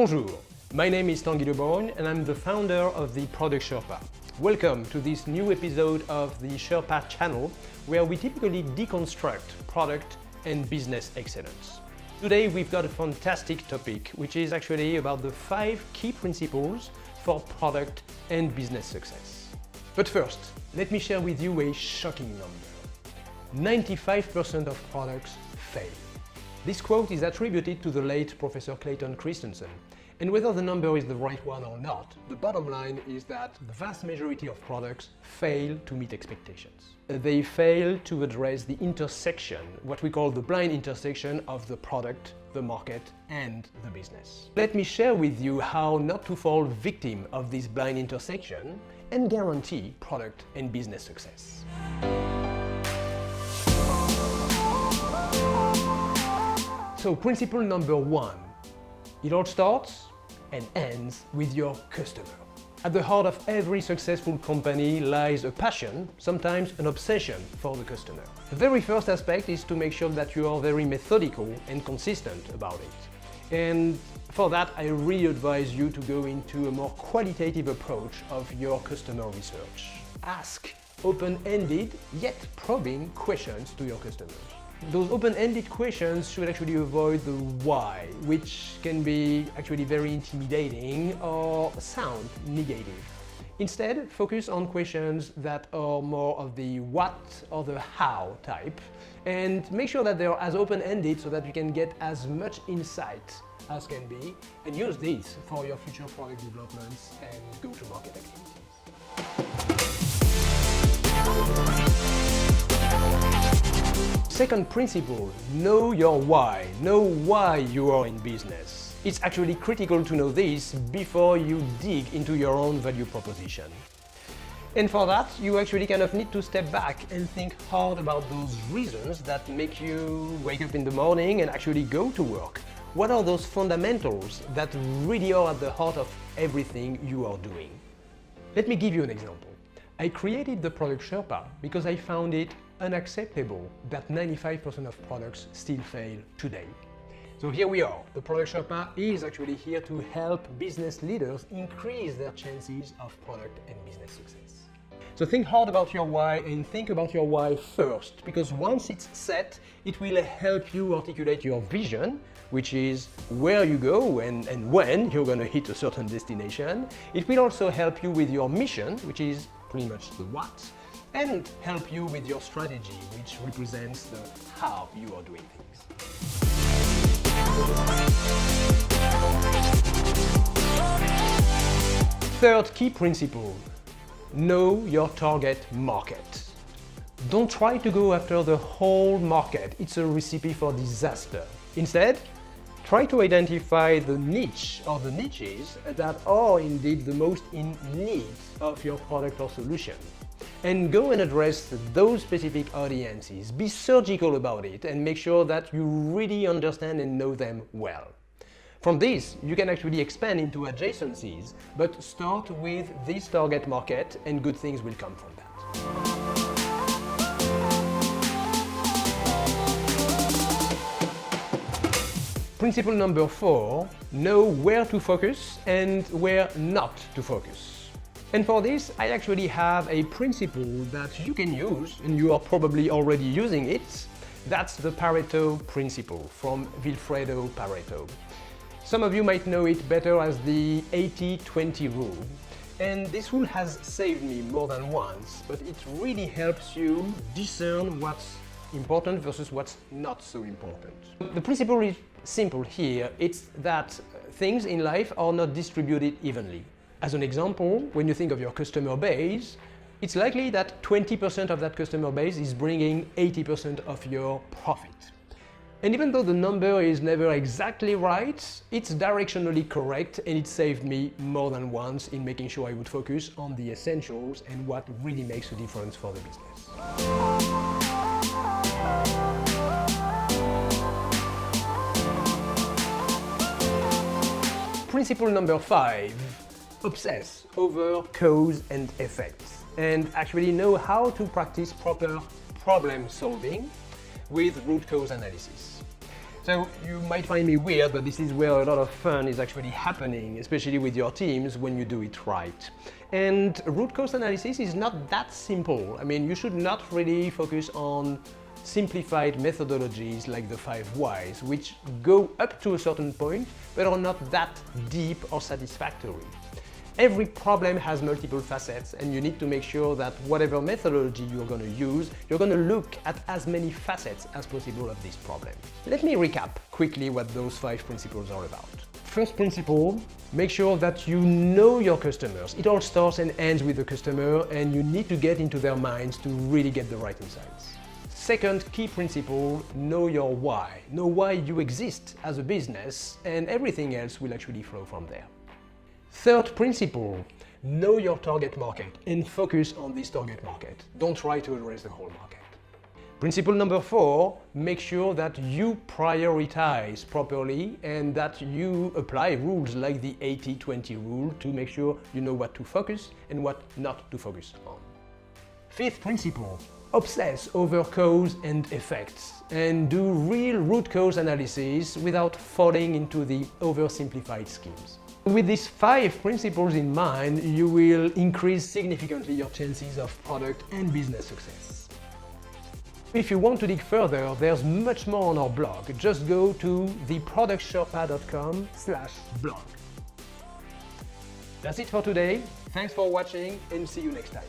Bonjour, my name is Tanguy Leborgne and I'm the founder of the Product Sherpa. Welcome to this new episode of the Sherpa channel where we typically deconstruct product and business excellence. Today we've got a fantastic topic which is actually about the 5 key principles for product and business success. But first, let me share with you a shocking number. 95% of products fail. This quote is attributed to the late Professor Clayton Christensen, and whether the number is the right one or not, the bottom line is that the vast majority of products fail to meet expectations. They fail to address the intersection, what we call the blind intersection of the product, the market, and the business. Let me share with you how not to fall victim of this blind intersection and guarantee product and business success. So principle number 1, it all starts and ends with your customer. At the heart of every successful company lies a passion, sometimes an obsession for the customer. The very first aspect is to make sure that you are very methodical and consistent about it. And for that, I really advise you to go into a more qualitative approach of your customer research. Ask open-ended yet probing questions to your customers. Those open-ended questions should actually avoid the why, which can be actually very intimidating or sound negative. Instead, focus on questions that are more of the what or the how type, and make sure that they're as open-ended so that you can get as much insight as can be, and use these for your future product developments and go-to-market activities. Second principle, know your why. Know why you are in business. It's actually critical to know this before you dig into your own value proposition. And for that, you actually kind of need to step back and think hard about those reasons that make you wake up in the morning and actually go to work. What are those fundamentals that really are at the heart of everything you are doing? Let me give you an example. I created the Product Sherpa because I found it unacceptable that 95% of products still fail today. So here we are. The Product Sherpa is actually here to help business leaders increase their chances of product and business success. So think hard about your why and think about your why first, because once it's set, it will help you articulate your vision, which is where you go and when you're going to hit a certain destination. It will also help you with your mission, which is pretty much the what, and help you with your strategy, which represents the how you are doing things. Third key principle, know your target market. Don't try to go after the whole market. It's a recipe for disaster. Instead, try to identify the niche or the niches that are indeed the most in need of your product or solution. And go and address those specific audiences. Be surgical about it and make sure that you really understand and know them well. From this, you can actually expand into adjacencies, but start with this target market and good things will come from that. Principle number 4, know where to focus and where not to focus. And for this, I actually have a principle that you can use, and you are probably already using it. That's the Pareto principle from Vilfredo Pareto. Some of you might know it better as the 80-20 rule. And this rule has saved me more than once, but it really helps you discern what's important versus what's not so important. The principle is simple here. It's that things in life are not distributed evenly. As an example, when you think of your customer base, it's likely that 20% of that customer base is bringing 80% of your profit. And even though the number is never exactly right, it's directionally correct, and it saved me more than once in making sure I would focus on the essentials and what really makes a difference for the business. Principle number 5, obsess over cause and effect, and actually know how to practice proper problem solving with root cause analysis. So you might find me weird, but this is where a lot of fun is actually happening, especially with your teams when you do it right. And root cause analysis is not that simple. I mean, you should not really focus on simplified methodologies like the 5 whys, which go up to a certain point, but are not that deep or satisfactory. Every problem has multiple facets, and you need to make sure that whatever methodology you're going to use, you're going to look at as many facets as possible of this problem. Let me recap quickly what those 5 principles are about. First principle, make sure that you know your customers. It all starts and ends with the customer, and you need to get into their minds to really get the right insights. Second key principle, know your why. Know why you exist as a business, and everything else will actually flow from there. Third principle, know your target market and focus on this target market. Don't try to address the whole market. Principle number 4, make sure that you prioritize properly and that you apply rules like the 80-20 rule to make sure you know what to focus and what not to focus on. Fifth principle, obsess over cause and effects and do real root cause analysis without falling into the oversimplified schemes. With these 5 principles in mind, you will increase significantly your chances of product and business success. If you want to dig further, there's much more on our blog. Just go to theproductsherpa.com/blog. That's it for today. Thanks for watching and see you next time.